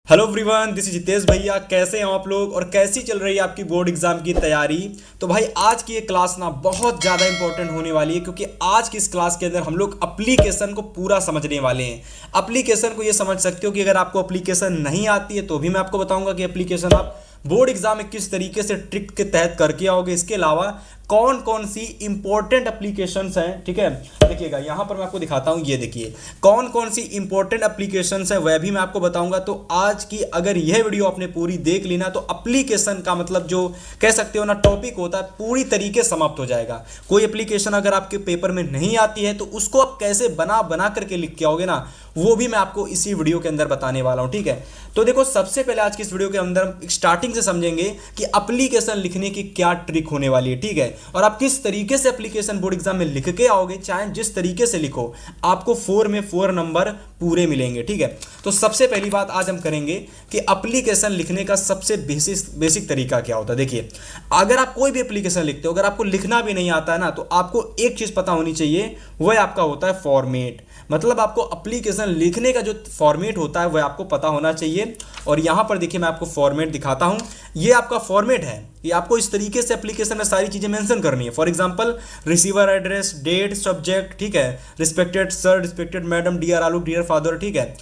Hello everyone, this is Jitesh भैया। कैसे हैं आप लोग और कैसी चल रही है आपकी बोर्ड एग्जाम की तैयारी। तो भाई आज की ये क्लास ना बहुत ज़्यादा इंपॉर्टेंट होने वाली है, क्योंकि आज की इस क्लास के अंदर हम लोग एप्लीकेशन को पूरा समझने वाले हैं। एप्लीकेशन को ये समझ सकते हो कि अगर आपको एप्लीकेशन नहीं आती है तो भी मैं आपको बताऊंगा कि एप्लीकेशन आप बोर्ड एग्जाम में किस तरीके से ट्रिक के तहत करके आओगे। इसके अलावा कौन कौन सी इंपॉर्टेंट एप्लीकेशंस हैं, ठीक है, देखिएगा यहाँ पर मैं आपको दिखाता हूँ। ये देखिए कौन कौन सी इंपॉर्टेंट एप्लीकेशंस है वह भी मैं आपको बताऊंगा। तो आज की अगर यह वीडियो आपने पूरी देख ली ना, तो एप्लीकेशन का मतलब जो कह सकते हो ना टॉपिक होता है पूरी तरीके समाप्त हो जाएगा। कोई एप्लीकेशन अगर आपके पेपर में नहीं आती है तो उसको आप कैसे बना बना करके लिख के आओगे ना, वो भी मैं आपको इसी वीडियो के अंदर बताने वाला हूं, ठीक है। तो देखो सबसे पहले आज की इस वीडियो के अंदर स्टार्टिंग से समझेंगे कि एप्लीकेशन लिखने की क्या ट्रिक होने वाली है, ठीक है, और आप किस तरीके से एप्लीकेशन बोर्ड एग्जाम में लिख के आओगे। चाहे जिस तरीके से लिखो आपको 4 में 4 नंबर पूरे मिलेंगे, ठीक है। तो सबसे पहली बात आज हम करेंगे कि एप्लीकेशन लिखने का सबसे बेसिक तरीका क्या होता है। देखिए अगर आप कोई भी एप्लीकेशन लिखते हो, अगर आपको लिखना भी नहीं आता है ना, तो आपको एक चीज पता होनी चाहिए, वह आपका होता है फॉर्मेट। मतलब आपको एप्लीकेशन लिखने का जो फॉर्मेट होता है वह आपको पता होना चाहिए। और यहां पर देखिए मैं आपको फॉर्मेट दिखाता हूं। ये आपका फॉर्मेट है कि आपको इस तरीके से एप्लीकेशन में सारी चीजें मेंशन करनी है। For example receiver address, date, subject, ठीक है, respected sir, respected madam, dear आलू, डियर फादर, ठीक है।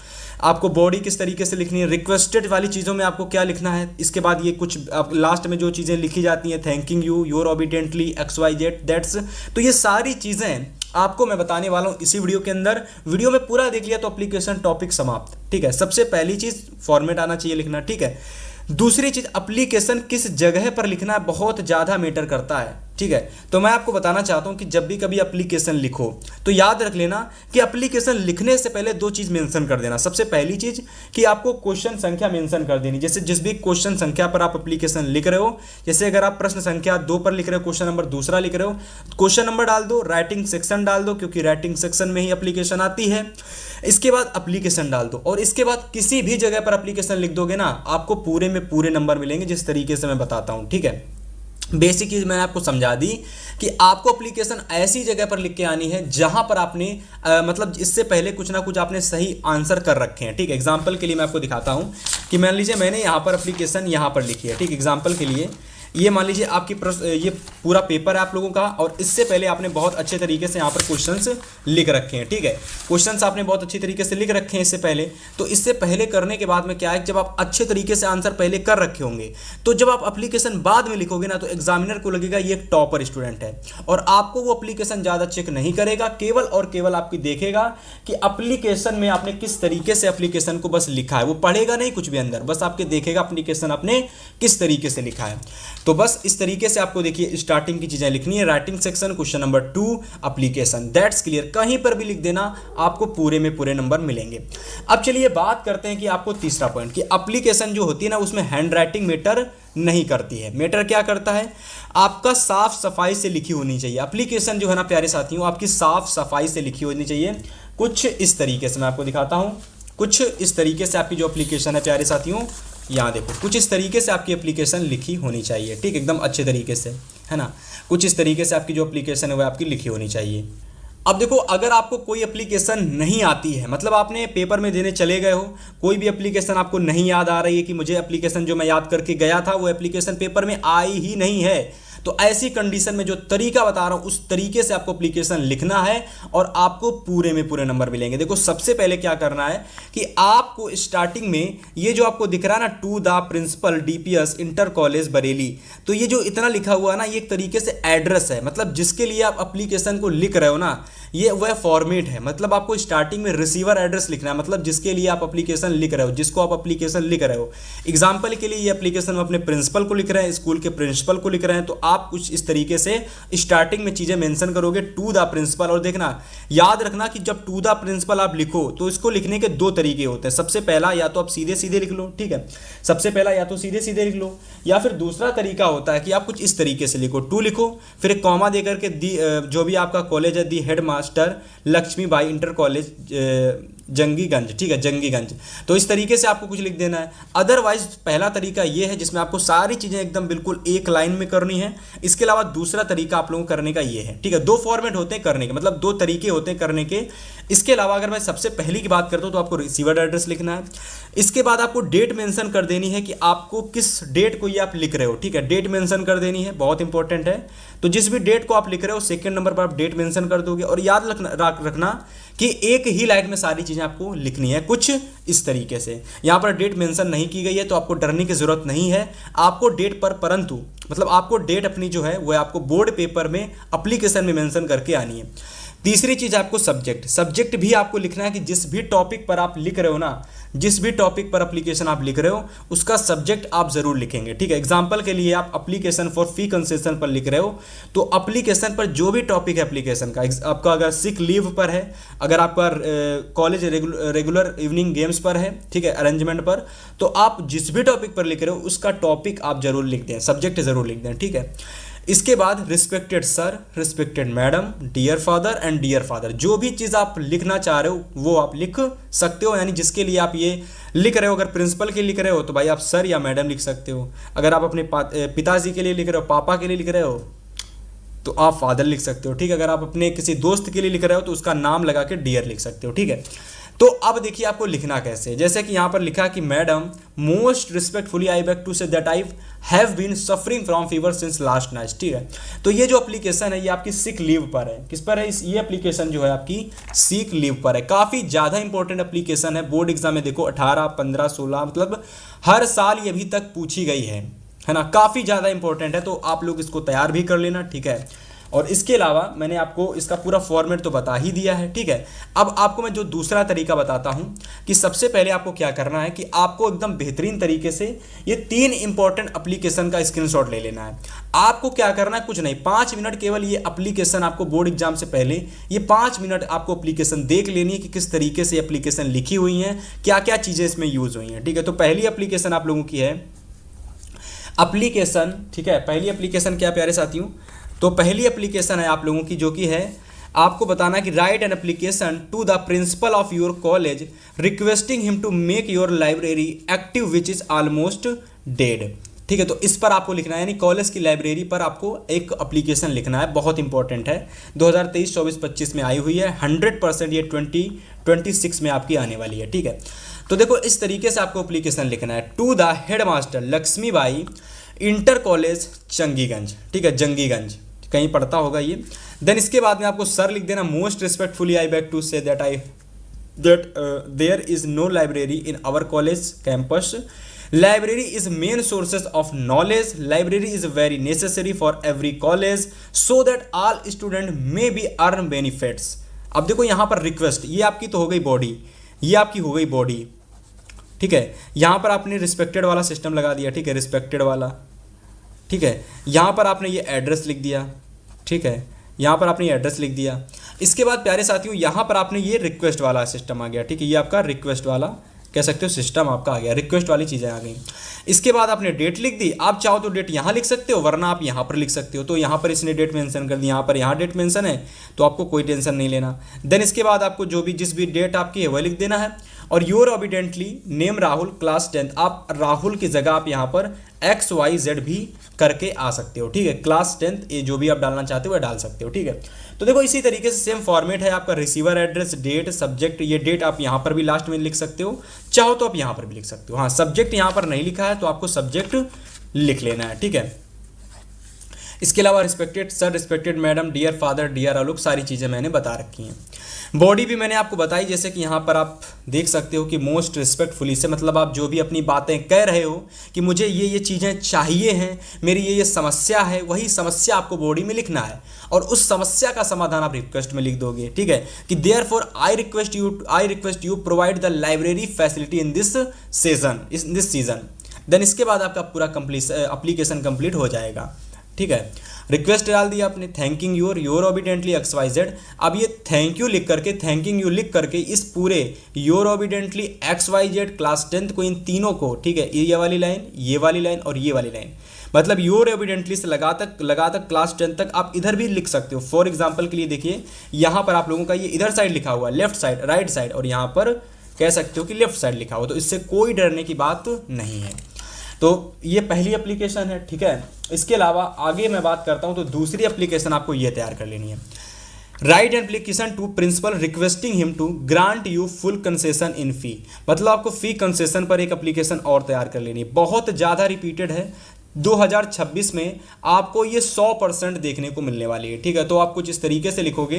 आपको बॉडी किस तरीके से लिखनी है, रिक्वेस्टेड वाली चीज़ों में आपको क्या लिखना है। इसके बाद ये कुछ लास्ट में जो चीज़ें लिखी जाती हैं, thanking you, your obediently, X Y Z, that's. तो ये सारी चीज़ें आपको मैं बताने वाला हूं इसी वीडियो के अंदर। वीडियो में पूरा देख लिया तो एप्लीकेशन टॉपिक समाप्त, ठीक है। सबसे पहली चीज़ फॉर्मेट आना चाहिए लिखना, ठीक है। दूसरी चीज एप्लीकेशन किस जगह पर लिखना है बहुत ज़्यादा मैटर करता है, ठीक है। तो मैं आपको बताना चाहता हूं कि जब भी कभी एप्लीकेशन लिखो तो याद रख लेना कि एप्लीकेशन लिखने से पहले 2 चीज मेंशन कर देना। सबसे पहली चीज कि आपको क्वेश्चन संख्या मेंशन कर देनी। जैसे जिस भी क्वेश्चन संख्या पर आप एप्लीकेशन लिख रहे हो, जैसे अगर आप प्रश्न संख्या 2 पर लिख रहे हो, क्वेश्चन नंबर दूसरा लिख रहे हो, क्वेश्चन नंबर डाल दो, राइटिंग सेक्शन डाल दो, क्योंकि राइटिंग सेक्शन में ही एप्लीकेशन आती है। इसके बाद एप्लीकेशन डाल दो और इसके बाद किसी भी जगह पर एप्लीकेशन लिख दोगे ना, आपको पूरे में पूरे नंबर मिलेंगे, जिस तरीके से मैं बताता हूं, ठीक है। बेसिक चीज मैंने आपको समझा दी कि आपको एप्लीकेशन ऐसी जगह पर लिख के आनी है जहां पर आपने मतलब इससे पहले कुछ ना कुछ आपने सही आंसर कर रखे हैं, ठीक है। एग्जांपल के लिए मैं आपको दिखाता हूं कि मान लीजिए मैंने यहां पर एप्लीकेशन यहां पर लिखी है, ठीक। एग्जांपल के लिए ये मान लीजिए आपकी ये पूरा पेपर है आप लोगों का, और इससे पहले आपने बहुत अच्छे तरीके से यहाँ पर क्वेश्चंस लिख रखे हैं, ठीक है। क्वेश्चंस आपने बहुत अच्छी तरीके से लिख रखे हैं इससे पहले। तो इससे पहले करने के बाद में क्या है, जब आप अच्छे तरीके से आंसर पहले कर रखे होंगे, तो जब आप एप्लीकेशन बाद में लिखोगे ना, तो एग्जामिनर को लगेगा ये एक टॉपर स्टूडेंट है, और आपको वो एप्लीकेशन ज़्यादा चेक नहीं करेगा, केवल और केवल आपकी देखेगा कि एप्लीकेशन में आपने किस तरीके से एप्लीकेशन को बस लिखा है। वो पढ़ेगा नहीं कुछ भी अंदर, बस आपके देखेगा एप्लीकेशन आपने किस तरीके से लिखा है। तो बस इस तरीके से आपको देखिए स्टार्टिंग की चीजें लिखनी है। Writing section, question number 2, application, that's clear. कहीं पर भी लिख देना, आपको पूरे में पूरे नंबर मिलेंगे। अब चलिए बात करते हैं कि आपको तीसरा पॉइंट कि एप्लीकेशन जो होती है ना, उसमें हैंड राइटिंग मैटर नहीं करती है। मैटर क्या करता है, आपका साफ सफाई से लिखी होनी चाहिए एप्लीकेशन जो है ना प्यारे साथियों, आपकी साफ सफाई से लिखी होनी चाहिए। कुछ इस तरीके से मैं आपको दिखाता हूं, कुछ इस तरीके से आपकी जो एप्लीकेशन है प्यारे साथियों, यहाँ देखो कुछ इस तरीके से आपकी एप्लीकेशन लिखी होनी चाहिए, ठीक, एकदम अच्छे तरीके से, है ना। कुछ इस तरीके से आपकी जो एप्लीकेशन है वो आपकी लिखी होनी चाहिए। अब देखो अगर आपको कोई एप्लीकेशन नहीं आती है, मतलब आपने पेपर में देने चले गए हो, कोई भी एप्लीकेशन आपको नहीं याद आ रही है कि मुझे एप्लीकेशन जो मैं याद करके गया था वो एप्लीकेशन पेपर में आई ही नहीं है, तो ऐसी कंडीशन में जो तरीका बता रहा हूं उस तरीके से आपको एप्लीकेशन लिखना है और आपको पूरे में पूरे नंबर मिलेंगे। देखो सबसे पहले क्या करना है कि आपको स्टार्टिंग में ये जो आपको दिख रहा है ना, to the principal DPS inter college Bareilly, तो ये जो इतना लिखा हुआ है ना, ये एक तरीके से एड्रेस है, मतलब जिसके लिए आप एप्लीकेशन को लिख रहे हो ना, ये वह फॉर्मेट है। मतलब आपको स्टार्टिंग में रिसीवर एड्रेस लिखना है, मतलब जिसके लिए आप एप्लीकेशन लिख रहे हो, जिसको आप एप्लीकेशन लिख रहे हो। एग्जाम्पल के लिए ये एप्लीकेशन अपने प्रिंसिपल को लिख रहे हैं, स्कूल के प्रिंसिपल को लिख रहे हैं, तो आप कुछ इस तरीके से स्टार्टिंग में चीजें मेंशन करोगे, टू द प्रिंसिपल। और देखना याद रखना कि जब टू द प्रिंसिपल आप लिखो तो इसको लिखने के 2 तरीके होते हैं। सबसे पहला या तो आप सीधे सीधे लिख लो, ठीक है, सबसे पहला या तो सीधे सीधे लिख लो, या फिर दूसरा तरीका होता है कि आप कुछ इस तरीके से लिखो, टू लिखो, फिर एक कॉमा देकर के जो भी आपका कॉलेज है, the head master Laxmibai inter college Jangiganj, ठीक है, जंगीगंज। तो इस तरीके से आपको कुछ लिख देना है। अदरवाइज पहला तरीका ये है जिसमें आपको सारी चीजें एकदम बिल्कुल एक लाइन में करनी है। इसके अलावा दूसरा तरीका आप लोगों को करने का ये है, ठीक है। 2 फॉर्मेट होते हैं करने के, मतलब 2 तरीके होते हैं करने के। इसके अलावा अगर मैं सबसे पहली की बात करता हूँ तो आपको रिसीवर एड्रेस लिखना है। इसके बाद आपको डेट मेंशन कर देनी है कि आपको किस डेट को ये आप लिख रहे हो, ठीक है, डेट मेंशन कर देनी है, बहुत इंपॉर्टेंट है। तो जिस भी डेट को आप लिख रहे हो सेकंड नंबर पर आप डेट मेंशन कर दोगे। और याद रखना कि एक ही लाइन में सारी चीज़ें आपको लिखनी है, कुछ इस तरीके से। यहाँ पर डेट मेंशन नहीं की गई है तो आपको डरने की ज़रूरत नहीं है। आपको डेट पर परंतु मतलब आपको डेट अपनी जो है वो आपको बोर्ड पेपर में एप्लीकेशन में मेंशन करके आनी है। तीसरी चीज़ आपको सब्जेक्ट भी आपको लिखना है कि जिस भी टॉपिक पर आप लिख रहे हो ना, जिस भी टॉपिक पर एप्लीकेशन आप लिख रहे हो उसका सब्जेक्ट आप जरूर लिखेंगे, ठीक है। एग्जांपल के लिए आप एप्लीकेशन फॉर फी कंसेशन पर लिख रहे हो तो एप्लीकेशन पर जो भी टॉपिक है एप्लीकेशन का, आपका अगर सिक लीव पर है, अगर आपका कॉलेज रेगुलर इवनिंग गेम्स पर है, ठीक है, अरेंजमेंट पर, तो आप जिस भी टॉपिक पर लिख रहे हो उसका टॉपिक आप जरूर लिख दें, सब्जेक्ट जरूर लिख दें, ठीक है। इसके बाद respected sir, respected madam, dear father and dear father, जो भी चीज़ आप लिखना चाह रहे हो वो आप लिख सकते हो। यानी जिसके लिए आप ये लिख रहे हो, अगर प्रिंसिपल के लिए लिख रहे हो तो भाई आप सर या मैडम लिख सकते हो। अगर आप अपने पिताजी के लिए लिख रहे हो, पापा के लिए लिख रहे हो तो आप फादर लिख सकते हो, ठीक है। अगर आप अपने किसी दोस्त के लिए लिख रहे हो तो उसका नाम लगा के डियर लिख सकते हो, ठीक है। तो अब देखिए आपको लिखना कैसे, जैसे कि यहाँ पर लिखा कि madam most respectfully I beg to say that I have been suffering from fever since last night, ठीक है। तो ये जो एप्लीकेशन है ये आपकी सिक लीव पर है, किस पर है, ये एप्लीकेशन जो है आपकी सिक लीव पर है। काफ़ी ज़्यादा इंपॉर्टेंट एप्लीकेशन है, बोर्ड एग्जाम में देखो 18, 15, 16 मतलब हर साल ये अभी तक पूछी गई है ना, काफ़ी ज़्यादा इंपॉर्टेंट है। तो आप लोग इसको तैयार भी कर लेना, ठीक है। और इसके अलावा मैंने आपको इसका पूरा फॉर्मेट तो बता ही दिया है, ठीक है। अब आपको मैं जो दूसरा तरीका बताता हूं कि सबसे पहले आपको क्या करना है कि आपको एकदम बेहतरीन तरीके से ये 3 इंपॉर्टेंट एप्लीकेशन का स्क्रीनशॉट ले लेना है। आपको क्या करना है, कुछ नहीं, 5 मिनट केवल ये एप्लीकेशन आपको बोर्ड एग्जाम से पहले ये 5 मिनट आपको एप्लीकेशन देख लेनी है कि किस तरीके से एप्लीकेशन लिखी हुई हैं, क्या क्या चीज़ें इसमें यूज़ हुई हैं, ठीक है। तो पहली एप्लीकेशन आप लोगों की है एप्लीकेशन, ठीक है। पहली एप्लीकेशन क्या प्यारे साथियों, तो पहली एप्लीकेशन है आप लोगों की जो कि है आपको बताना कि write an application to the principal of your college requesting him to make your library active which is almost dead, ठीक है। तो इस पर आपको लिखना है, यानी कॉलेज की लाइब्रेरी पर आपको एक एप्लीकेशन लिखना है, बहुत इंपॉर्टेंट है, 2023, 24, 25 में आई हुई है, 100% ये 2026 में आपकी आने वाली है, ठीक है। तो देखो इस तरीके से आपको एप्लीकेशन लिखना है, to the headmaster Lakshmibai inter college Changiganj, ठीक है, जंगीगंज कहीं पढ़ता होगा ये। देन इसके बाद में आपको सर लिख देना, most respectfully I beg to say that there is no library in our college campus, library is main sources of knowledge, library is very necessary for every college so that all student may be earn benefits. अब देखो यहाँ पर request, ये आपकी तो हो गई body, ये आपकी हो गई बॉडी, ठीक है। यहाँ पर आपने रिस्पेक्टेड वाला सिस्टम लगा दिया, ठीक है, रिस्पेक्टेड वाला, ठीक है। यहाँ पर आपने ये एड्रेस लिख दिया, ठीक है, यहाँ पर आपने ये एड्रेस लिख दिया। इसके बाद प्यारे साथियों यहाँ पर आपने ये रिक्वेस्ट वाला सिस्टम आ गया, ठीक है, ये आपका रिक्वेस्ट वाला कह सकते हो सिस्टम आपका आ गया, रिक्वेस्ट वाली चीज़ें आ गई। इसके बाद आपने डेट लिख दी, आप चाहो तो डेट यहाँ लिख सकते हो वरना आप यहाँ पर लिख सकते हो। तो यहाँ पर इसने डेट मेंशन कर दी, यहाँ पर यहाँ डेट मेंशन है तो आपको कोई टेंशन नहीं लेना। देन इसके बाद आपको जो भी जिस भी डेट आपकी है वह लिख देना है। और your obediently name Rahul class 10, आप राहुल की जगह आप यहाँ पर XYZ भी करके आ सकते हो, ठीक है, क्लास 10 ये जो भी आप डालना चाहते हो वह डाल सकते हो, ठीक है। तो देखो इसी तरीके से सेम फॉर्मेट है आपका, रिसीवर एड्रेस, डेट, सब्जेक्ट, ये डेट आप यहाँ पर भी लास्ट में लिख सकते हो, चाहो तो आप यहाँ पर भी लिख सकते हो। हाँ, सब्जेक्ट यहाँ पर नहीं लिखा है तो आपको सब्जेक्ट लिख लेना है, ठीक है। इसके अलावा respected sir, respected madam, dear father, dear Alok, सारी चीज़ें मैंने बता रखी हैं। बॉडी भी मैंने आपको बताई, जैसे कि यहाँ पर आप देख सकते हो कि मोस्ट रिस्पेक्टफुली से मतलब आप जो भी अपनी बातें कह रहे हो कि मुझे ये चीज़ें चाहिए हैं, मेरी ये समस्या है, वही समस्या आपको बॉडी में लिखना है और उस समस्या का समाधान आप रिक्वेस्ट में लिख दोगे, ठीक है, कि therefore I request you provide the library facility in this season. Then इसके बाद आपका पूरा एप्लीकेशन कंप्लीट हो जाएगा, ठीक है। रिक्वेस्ट डाल दिया आपने, थैंकिंग योर ओबिडेंटली XYZ। अब ये थैंक यू लिख करके, थैंकिंग यू लिख करके इस पूरे योर ओबिडेंटली XYZ क्लास 10 को, इन तीनों को, ठीक है, ये वाली लाइन, ये वाली लाइन और ये वाली लाइन, मतलब योर ओबिडेंटली से लगा तक क्लास 10 तक आप इधर भी लिख सकते हो। फॉर एग्जाम्पल के लिए देखिए यहाँ पर आप लोगों का ये इधर साइड लिखा हुआ है, लेफ्ट साइड, राइट साइड, और यहाँ पर कह सकते हो कि लेफ्ट साइड लिखा हुआ, तो इससे कोई डरने की बात नहीं है। तो ये पहली एप्लीकेशन है, ठीक है। इसके अलावा आगे मैं बात करता हूँ तो दूसरी एप्लीकेशन आपको ये तैयार कर लेनी है। Write application to principal requesting him to grant you full concession in fee, मतलब आपको फी कंसेशन पर एक एप्लीकेशन और तैयार कर लेनी है। बहुत ज़्यादा रिपीटेड है, 2026 में आपको ये 100% देखने को मिलने वाली है, ठीक है। तो आप कुछ इस तरीके से लिखोगे,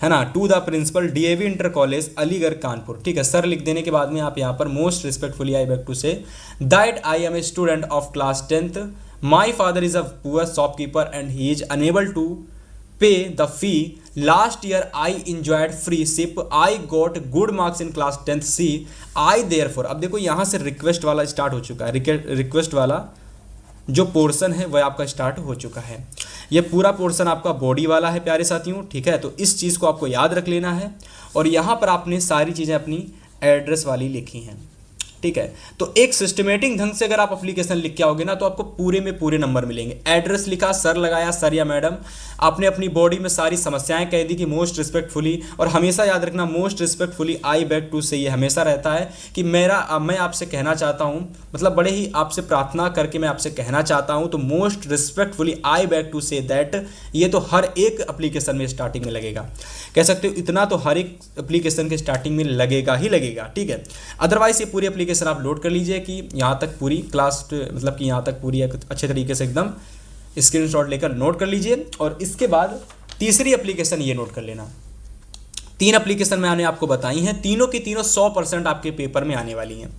है ना, to the principal DAV inter college Aligarh Kanpur, ठीक है। सर लिख देने के बाद में आप यहाँ पर most respectfully I beg to say that I am a student of class 10th, my father is a poor shopkeeper and he is unable to pay the fee, last year I enjoyed freeship, I got good marks in class 10th C, I therefore. अब देखो यहाँ से request वाला start हो चुका है, request वाला जो पोर्शन है वह आपका स्टार्ट हो चुका है। ये पूरा पोर्शन आपका बॉडी वाला है प्यारे साथियों, ठीक है। तो इस चीज़ को आपको याद रख लेना है और यहाँ पर आपने सारी चीज़ें अपनी एड्रेस वाली लिखी हैं, ठीक है। तो एक सिस्टमेटिक ढंग से अगर आप एप्लीकेशन लिख के आओगे ना तो आपको पूरे में पूरे नंबर मिलेंगे। एड्रेस लिखा, सर लगाया, सर या मैडम, आपने अपनी बॉडी में सारी समस्याएं कह दी कि मोस्ट रिस्पेक्टफुली, और हमेशा याद रखना most respectfully I beg to say ये हमेशा रहता है कि मैं आपसे कहना चाहता हूं, मतलब बड़े ही आपसे प्रार्थना करके मैं आपसे कहना चाहता हूं। तो most respectfully I beg to say that, ये तो हर एक एप्लीकेशन में स्टार्टिंग में लगेगा, कह सकते हो इतना तो हर एक एप्लीकेशन के स्टार्टिंग में लगेगा ही लगेगा, ठीक है। अदरवाइज ये पूरी एप्लीकेशन आप लोड कर लीजिए कि यहाँ तक पूरी क्लास, मतलब कि यहाँ तक पूरी अच्छे तरीके से एकदम स्क्रीनशॉट लेकर नोट कर लीजिए। और इसके बाद तीसरी एप्लीकेशन ये नोट कर लेना। 3 एप्लीकेशन मैंने आपको बताई हैं, तीनों की तीनों 100% आपके पेपर में आने वाली हैं।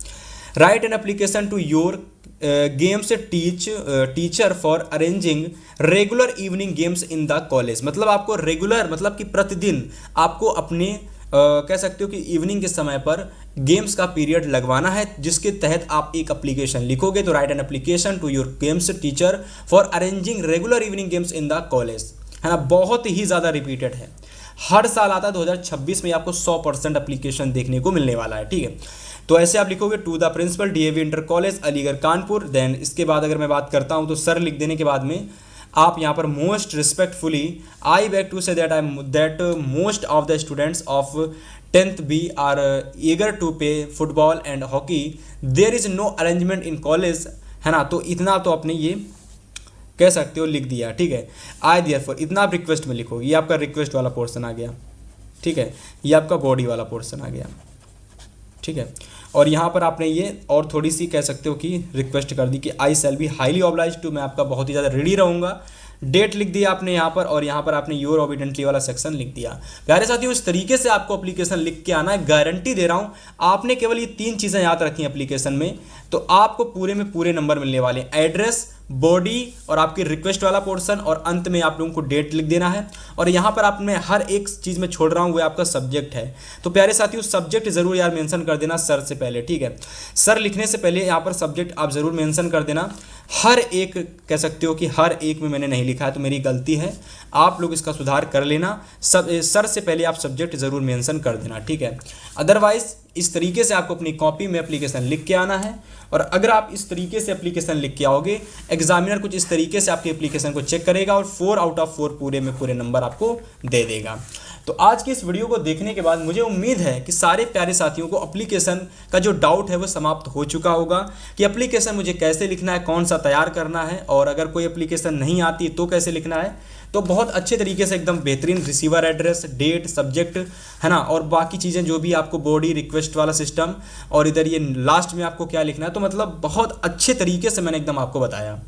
Write an application to your games teacher for arranging regular evening games in the college, मतलब आपको रेगुलर, मतलब कि प्रतिदिन आपको अपने कह सकते हो कि इवनिंग के समय पर गेम्स का पीरियड लगवाना है, जिसके तहत आप एक एप्लीकेशन लिखोगे। तो write an application to your games teacher for arranging regular evening games in the college, है ना। बहुत ही ज़्यादा रिपीटेड है, हर साल आता है। 2026 में आपको 100% एप्लीकेशन देखने को मिलने वाला है, ठीक है। तो ऐसे आप लिखोगे to the principal DAV inter college Aligarh Kanpur. Then इसके बाद अगर मैं बात करता हूँ तो सर लिख देने के बाद में आप यहाँ पर most respectfully I beg to say that most of the students of 10th B are eager to pay football and hockey, there is no arrangement in college, है ना। तो इतना तो आपने ये कह सकते हो लिख दिया, ठीक है। आई देयरफॉर इतना आप रिक्वेस्ट में लिखो, ये आपका रिक्वेस्ट वाला पोर्शन आ गया, ठीक है। ये आपका बॉडी वाला पोर्शन आ गया, ठीक है। और यहाँ पर आपने ये और थोड़ी सी कह सकते हो कि रिक्वेस्ट कर दी कि I shall be highly obliged to, मैं आपका बहुत ही ज़्यादा रेडी रहूँगा। डेट लिख दिया आपने यहाँ पर, और यहाँ पर आपने योर ओबिडेंटली वाला सेक्शन लिख दिया। प्यारे साथियों, इस तरीके से आपको एप्लीकेशन लिख के आना है, गारंटी दे रहा हूँ। आपने केवल ये 3 चीज़ें याद रखी हैं एप्लीकेशन में, तो आपको पूरे में पूरे नंबर मिलने वाले हैं। एड्रेस, बॉडी और आपकी रिक्वेस्ट वाला पोर्शन, और अंत में आप लोगों को डेट लिख देना है। और यहाँ पर आपने हर एक चीज़ में छोड़ रहा हूँ वो आपका सब्जेक्ट है। तो प्यारे साथियों, सब्जेक्ट जरूर यार मेंशन कर देना सर से पहले, ठीक है। सर लिखने से पहले यहाँ पर सब्जेक्ट आप जरूर मेंशन कर देना। हर एक कह सकते हो कि हर एक में मैंने नहीं लिखा है तो मेरी गलती है, आप लोग इसका सुधार कर लेना। सर से पहले आप सब्जेक्ट जरूर मेंशन कर देना, ठीक है। अदरवाइज इस तरीके से आपको अपनी कॉपी में एप्लीकेशन लिख के आना है। और अगर आप इस तरीके से एप्लीकेशन लिख के आओगे, एग्जामिनर कुछ इस तरीके से आपके एप्लीकेशन को चेक करेगा और 4 आउट ऑफ 4 पूरे में पूरे नंबर आपको दे देगा। तो आज की इस वीडियो को देखने के बाद मुझे उम्मीद है कि सारे प्यारे साथियों को एप्लीकेशन का जो डाउट है वो समाप्त हो चुका होगा कि एप्लीकेशन मुझे कैसे लिखना है, कौन सा तैयार करना है, और अगर कोई एप्लीकेशन नहीं आती तो कैसे लिखना है। तो बहुत अच्छे तरीके से एकदम बेहतरीन रिसीवर एड्रेस, डेट, सब्जेक्ट, है ना, और बाकी चीज़ें जो भी आपको बॉडी, रिक्वेस्ट वाला सिस्टम, और इधर ये लास्ट में आपको क्या लिखना है, तो मतलब बहुत अच्छे तरीके से मैंने एकदम आपको बताया।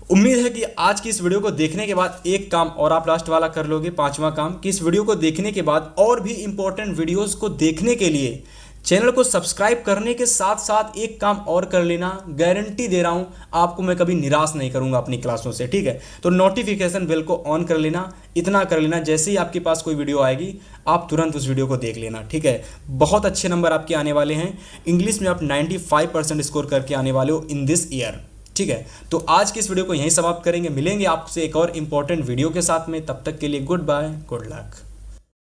उम्मीद है कि आज की इस वीडियो को देखने के बाद एक काम और आप लास्ट वाला कर लोगे, 5वां काम, कि इस वीडियो को देखने के बाद और भी इंपॉर्टेंट वीडियोस को देखने के लिए चैनल को सब्सक्राइब करने के साथ साथ एक काम और कर लेना। गारंटी दे रहा हूं आपको मैं कभी निराश नहीं करूंगा अपनी क्लासों से, ठीक है। तो नोटिफिकेशन बेल को ऑन कर लेना, इतना कर लेना, जैसे ही आपके पास कोई वीडियो आएगी आप तुरंत उस वीडियो को देख लेना, ठीक है। बहुत अच्छे नंबर आपके आने वाले हैं। इंग्लिश में आप 95% स्कोर करके आने वाले हो इन दिस ईयर, ठीक है। तो आज की इस वीडियो को यहीं समाप्त करेंगे, मिलेंगे आपसे एक और इंपॉर्टेंट वीडियो के साथ में। तब तक के लिए गुड बाय, गुड लक।